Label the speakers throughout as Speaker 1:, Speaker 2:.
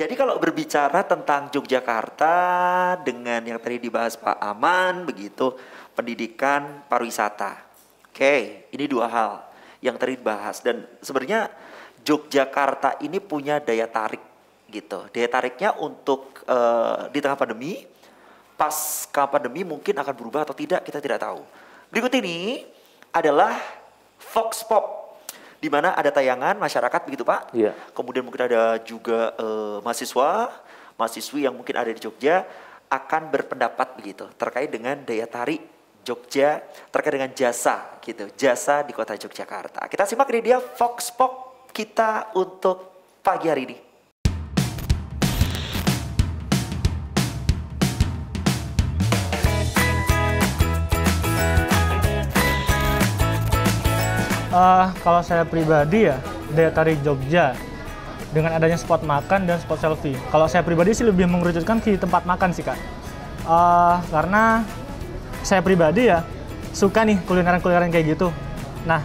Speaker 1: Jadi kalau berbicara tentang Yogyakarta dengan yang tadi dibahas Pak Aman begitu, pendidikan, pariwisata. Oke, ini dua hal yang tadi dibahas dan sebenarnya Yogyakarta ini punya daya tarik gitu. Daya tariknya untuk di tengah pandemi, pasca pandemi mungkin akan berubah atau tidak kita tidak tahu. Berikut ini adalah Vox Pop, di mana ada tayangan masyarakat begitu Pak.
Speaker 2: Iya.
Speaker 1: Kemudian mungkin ada juga mahasiswi yang mungkin ada di Jogja akan berpendapat begitu terkait dengan daya tarik Jogja, terkait dengan jasa gitu, jasa di kota Yogyakarta. Kita simak ini dia Vox Pop kita untuk pagi hari ini.
Speaker 3: Kalau saya pribadi ya, daya tarik Jogja dengan adanya spot makan dan spot selfie. Kalau saya pribadi sih lebih mengerucutkan di tempat makan sih Kak. Karena saya pribadi ya suka nih kulineran-kulineran kayak gitu. Nah,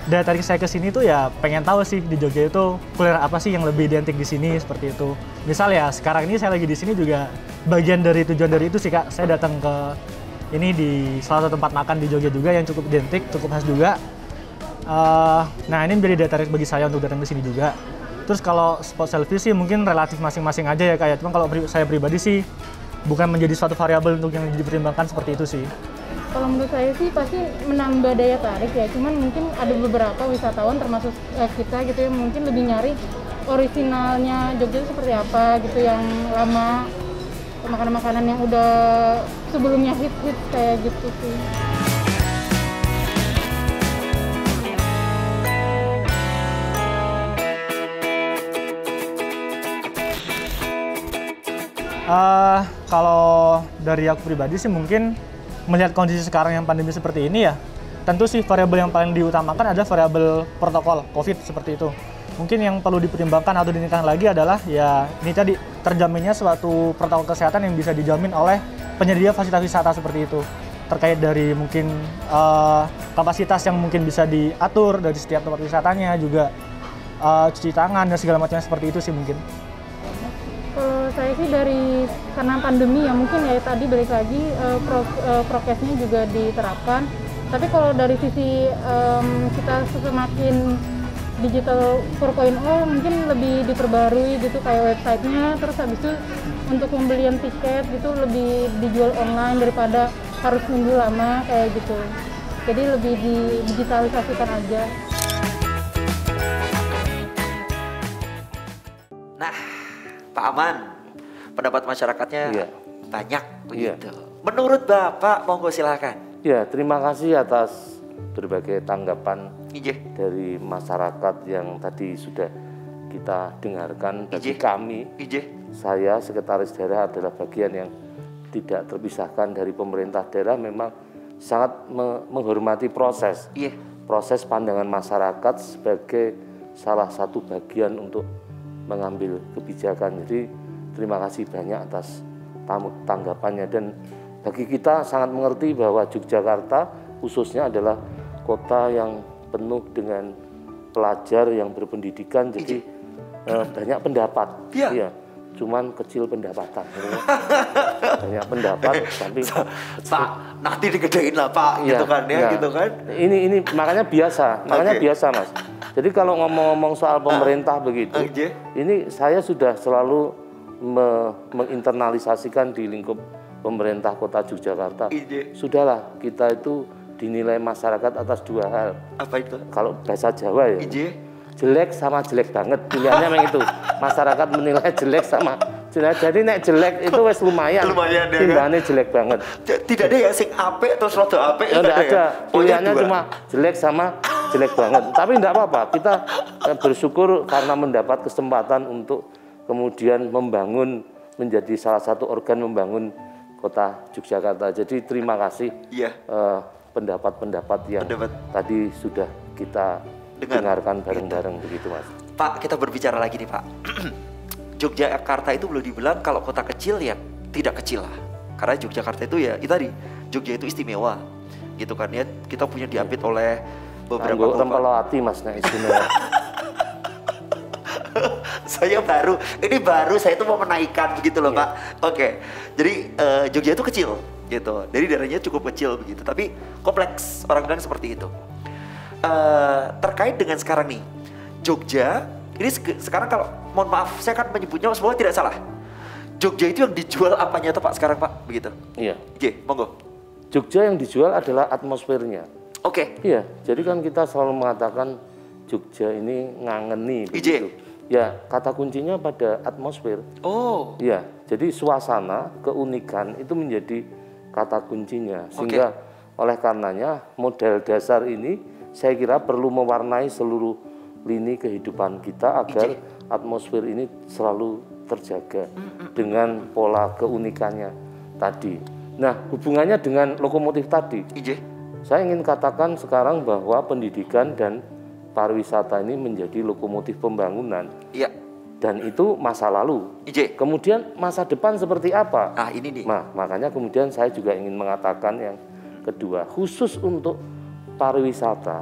Speaker 3: daya tarik saya ke sini tuh ya pengen tahu sih di Jogja itu kuliner apa sih yang lebih identik di sini seperti itu. Misal ya sekarang ini saya lagi di sini juga bagian dari tujuan dari itu sih Kak. Saya datang ke ini di salah satu tempat makan di Jogja juga yang cukup identik, cukup khas juga. Nah ini menjadi daya tarik bagi saya untuk datang ke sini juga. Terus kalau spot selfie sih mungkin relatif masing-masing aja ya kayak. Cuma kalau saya pribadi sih bukan menjadi suatu variabel untuk yang dipertimbangkan seperti itu sih.
Speaker 4: Kalau menurut saya sih pasti menambah daya tarik ya. Cuman mungkin ada beberapa wisatawan termasuk kita gitu ya mungkin lebih nyari orisinalnya Jogja itu seperti apa gitu yang lama, makanan-makanan yang udah sebelumnya hits kayak gitu sih.
Speaker 3: Kalau dari aku pribadi sih mungkin melihat kondisi sekarang yang pandemi seperti ini ya, tentu sih variabel yang paling diutamakan adalah variabel protokol COVID seperti itu. Mungkin yang perlu dipertimbangkan atau ditingkatkan lagi adalah ya ini tadi terjaminnya suatu protokol kesehatan yang bisa dijamin oleh penyedia fasilitas wisata seperti itu. Terkait dari mungkin kapasitas yang mungkin bisa diatur dari setiap tempat wisatanya juga cuci tangan dan segala macamnya seperti itu sih mungkin.
Speaker 4: Kalau saya sih karena pandemi ya mungkin ya tadi balik lagi prokesnya juga diterapkan. Tapi kalau dari sisi kita semakin digital 4.0 mungkin lebih diperbarui gitu kayak websitenya. Terus habis itu untuk pembelian tiket gitu lebih dijual online daripada harus nunggu lama kayak gitu. Jadi lebih didigitalisasikan aja.
Speaker 1: Nah, Pak Aman, pendapat masyarakatnya
Speaker 2: Iya.
Speaker 1: banyak begitu.
Speaker 2: Iya.
Speaker 1: Menurut Bapak, monggo silakan.
Speaker 2: Ya, terima kasih atas berbagai tanggapan
Speaker 1: Ije.
Speaker 2: dari masyarakat yang tadi sudah kita dengarkan. Bagi
Speaker 1: Ije.
Speaker 2: kami,
Speaker 1: Ije.
Speaker 2: saya sekretaris daerah adalah bagian yang tidak terpisahkan dari pemerintah daerah, memang sangat menghormati proses.
Speaker 1: Iya.
Speaker 2: Proses pandangan masyarakat sebagai salah satu bagian untuk mengambil kebijakan. Jadi terima kasih banyak atas tanggapannya dan bagi kita sangat mengerti bahwa Yogyakarta khususnya adalah kota yang penuh dengan pelajar yang berpendidikan, jadi banyak pendapat.
Speaker 1: Iya.
Speaker 2: Iya. Cuman kecil pendapatan. Banyak pendapat tapi
Speaker 1: Pak, nanti digedein lah Pak,
Speaker 2: iya,
Speaker 1: gitu kan ya,
Speaker 2: iya.
Speaker 1: gitu kan.
Speaker 2: Ini makanya biasa, biasa Mas. Jadi kalau ngomong-ngomong soal pemerintah begitu, ini saya sudah selalu menginternalisasikan di lingkup pemerintah kota Yogyakarta. Sudahlah, kita itu dinilai masyarakat atas dua hal.
Speaker 1: Apa itu?
Speaker 2: Kalau bahasa Jawa ya, jelek sama jelek banget, pilihannya memang itu. Masyarakat menilai jelek sama jelek. Jadi nek jelek itu wes lumayan
Speaker 1: ya,
Speaker 2: timbangane jelek banget.
Speaker 1: Tidak ada ya sing apik terus rada apik.
Speaker 2: Ya, enggak ada. Pilihannya cuma jelek sama jelek banget. Tapi enggak apa-apa. Kita bersyukur karena mendapat kesempatan untuk kemudian membangun menjadi salah satu organ membangun kota Yogyakarta. Jadi terima kasih pendapat-pendapat yang tadi sudah kita dengarkan bareng-bareng begitu Mas.
Speaker 1: Pak, kita berbicara lagi nih Pak. Yogyakarta itu boleh dibilang kalau kota kecil ya tidak kecil lah. Karena Yogyakarta itu ya itu tadi, Jogja itu istimewa. Gitu kan ya. Kita punya diapit oleh beberapa
Speaker 2: Rempelo ati Mas nek istimewa.
Speaker 1: ini baru saya tuh mau menaikkan begitu loh,
Speaker 2: Iya.
Speaker 1: Pak. Oke. Jadi Jogja itu kecil gitu. Jadi daerahnya cukup kecil begitu, tapi kompleks. Orang bilang seperti itu. Terkait dengan sekarang nih, Jogja ini sekarang kalau mohon maaf saya akan menyebutnya semoga tidak salah. Jogja itu yang dijual apanya tuh Pak sekarang Pak begitu?
Speaker 2: Iya.
Speaker 1: Monggo.
Speaker 2: Jogja yang dijual adalah atmosfernya.
Speaker 1: Oke.
Speaker 2: Iya, jadi kan kita selalu mengatakan Jogja ini ngangeni. begitu. Ya, kata kuncinya pada atmosfer.
Speaker 1: Oh.
Speaker 2: Iya, jadi suasana, keunikan itu menjadi kata kuncinya. Sehingga oleh karenanya modal dasar ini saya kira perlu mewarnai seluruh lini kehidupan kita agar atmosfer ini selalu terjaga dengan pola keunikannya tadi. Nah, hubungannya dengan lokomotif tadi. Saya ingin katakan sekarang bahwa pendidikan dan pariwisata ini menjadi lokomotif pembangunan.
Speaker 1: Iya.
Speaker 2: Dan itu masa lalu. Kemudian masa depan seperti apa?
Speaker 1: Ah, ini nih.
Speaker 2: Nah, makanya kemudian saya juga ingin mengatakan yang kedua, khusus untuk pariwisata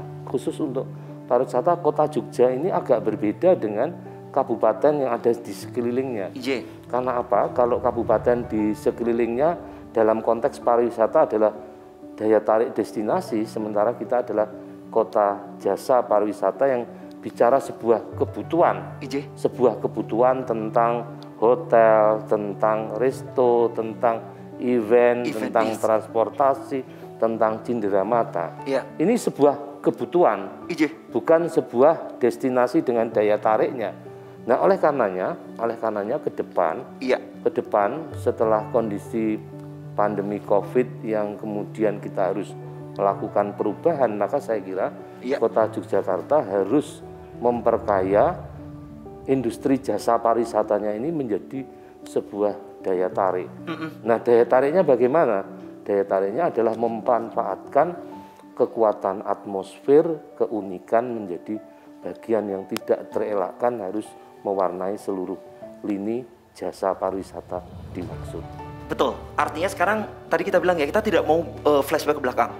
Speaker 2: Kota Jogja ini agak berbeda dengan kabupaten yang ada di sekelilingnya. Karena apa? Kalau kabupaten di sekelilingnya dalam konteks pariwisata adalah daya tarik destinasi, sementara kita adalah kota jasa pariwisata yang bicara sebuah kebutuhan tentang hotel, tentang resto, tentang event tentang transportasi, tentang cindera mata. Ini sebuah kebutuhan, bukan sebuah destinasi dengan daya tariknya. Nah, oleh karenanya ke depan setelah kondisi pandemi COVID yang kemudian kita harus melakukan perubahan, maka saya kira Kota Yogyakarta harus memperkaya industri jasa pariwisatanya ini menjadi sebuah daya tarik. Nah, daya tariknya bagaimana? Daya tariknya adalah memanfaatkan kekuatan atmosfer, keunikan menjadi bagian yang tidak terelakkan harus mewarnai seluruh lini jasa pariwisata dimaksud.
Speaker 1: Betul, artinya sekarang tadi kita bilang ya, kita tidak mau flashback ke belakang.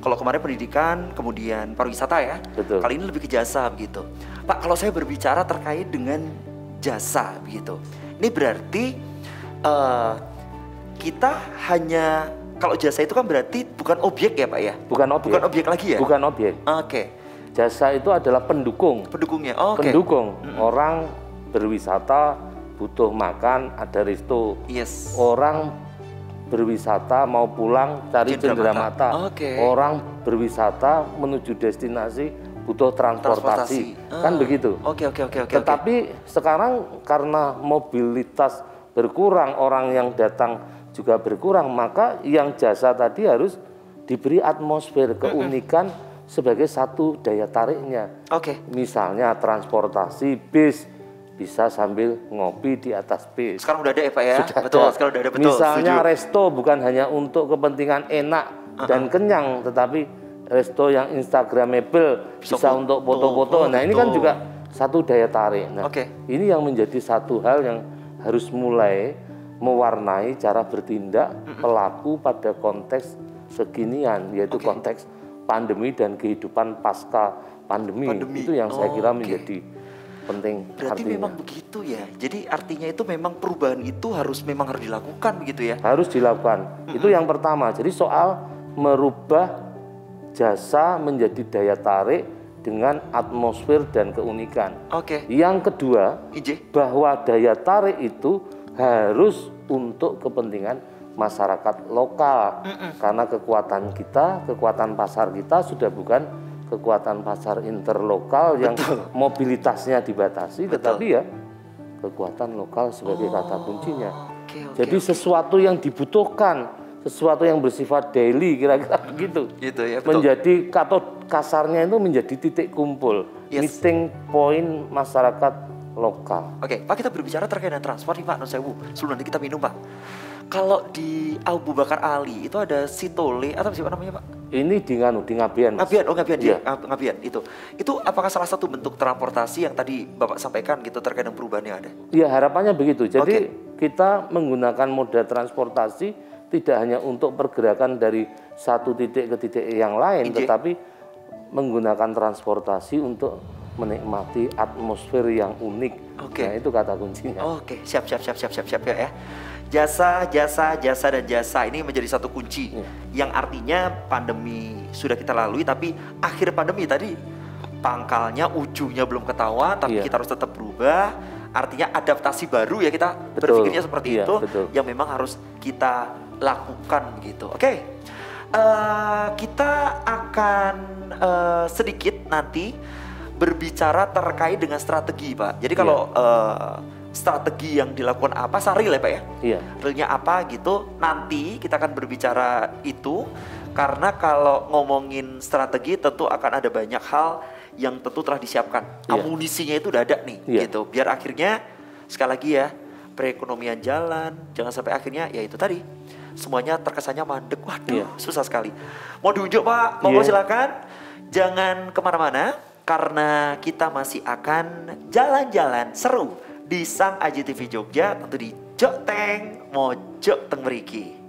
Speaker 1: Kalau kemarin pendidikan, kemudian pariwisata ya.
Speaker 2: Betul.
Speaker 1: Kali ini lebih ke jasa begitu. Pak, kalau saya berbicara terkait dengan jasa begitu, ini berarti kita hanya, kalau jasa itu kan berarti bukan objek ya Pak ya?
Speaker 2: Bukan objek.
Speaker 1: Bukan objek lagi ya?
Speaker 2: Bukan objek. Jasa itu adalah pendukung.
Speaker 1: Pendukungnya,
Speaker 2: Pendukung. Orang berwisata butuh makan, ada resto. Orang berwisata mau pulang cari cendera mata. Orang berwisata menuju destinasi butuh transportasi. Kan begitu. Tetapi sekarang karena mobilitas berkurang, orang yang datang juga berkurang, maka yang jasa tadi harus diberi atmosfer keunikan sebagai satu daya tariknya. Misalnya transportasi bis, bisa sambil ngopi di atas bis.
Speaker 1: Sekarang udah ada ya Pak ya? Sekarang udah ada, betul.
Speaker 2: Misalnya resto bukan hanya untuk kepentingan enak dan kenyang, tetapi resto yang instagramable, bisa untuk foto-foto. Nah, ini kan juga satu daya tarik. Nah, ini yang menjadi satu hal yang harus mulai mewarnai cara bertindak pelaku pada konteks kekinian, yaitu konteks pandemi dan kehidupan pasca pandemi. Itu yang saya kira menjadi penting.
Speaker 1: Berarti
Speaker 2: artinya.
Speaker 1: memang begitu ya. Jadi artinya itu memang perubahan itu harus dilakukan begitu ya.
Speaker 2: Harus dilakukan. Itu yang pertama. Jadi soal merubah jasa menjadi daya tarik dengan atmosfer dan keunikan. Yang kedua, bahwa daya tarik itu harus untuk kepentingan masyarakat lokal. Karena kekuatan kita, kekuatan pasar kita sudah bukan kekuatan pasar interlokal yang mobilitasnya dibatasi, tetapi ya kekuatan lokal sebagai kata kuncinya. Jadi sesuatu yang dibutuhkan, sesuatu yang bersifat daily, kira-kira begitu. Menjadi, atau kasarnya itu menjadi titik kumpul, meeting point masyarakat lokal.
Speaker 1: Pak, kita berbicara terkait dengan transport nih Pak, non sewu. Sebelum nanti kita minum Pak. Kalau di Abu Bakar Ali itu ada Sitole atau siapa namanya Pak?
Speaker 2: Ini di Ngabian.
Speaker 1: Ngabian itu. Itu apakah salah satu bentuk transportasi yang tadi Bapak sampaikan gitu terkait dengan perubahan yang ada?
Speaker 2: Ya, harapannya begitu. Jadi kita menggunakan moda transportasi tidak hanya untuk pergerakan dari satu titik ke titik yang lain, tetapi menggunakan transportasi untuk menikmati atmosfer yang unik.
Speaker 1: Oke.
Speaker 2: Nah, itu kata kuncinya.
Speaker 1: Oke, siap ya. Jasa dan jasa ini menjadi satu kunci yang artinya pandemi sudah kita lalui, tapi akhir pandemi tadi pangkalnya ujungnya belum ketahuan, tapi kita harus tetap berubah. Artinya adaptasi baru ya, kita berpikirnya seperti itu yang memang harus kita lakukan begitu. Oke. Kita akan sedikit nanti berbicara terkait dengan strategi, Pak. Jadi kalau strategi yang dilakukan apa, real ya Pak ya?
Speaker 2: Iya.
Speaker 1: Realnya apa gitu, nanti kita akan berbicara itu. Karena kalau ngomongin strategi tentu akan ada banyak hal yang tentu telah disiapkan. Amunisinya itu udah ada nih gitu. Biar akhirnya sekali lagi ya, perekonomian jalan, jangan sampai akhirnya ya itu tadi semuanya terkesannya mandek. Waduh, susah sekali. Mau diunjuk Pak? Monggo silakan. Jangan kemana-mana karena kita masih akan jalan-jalan seru di Sang Aji TV Jogja, tentu di Jokteng Mojok Teng Mriki.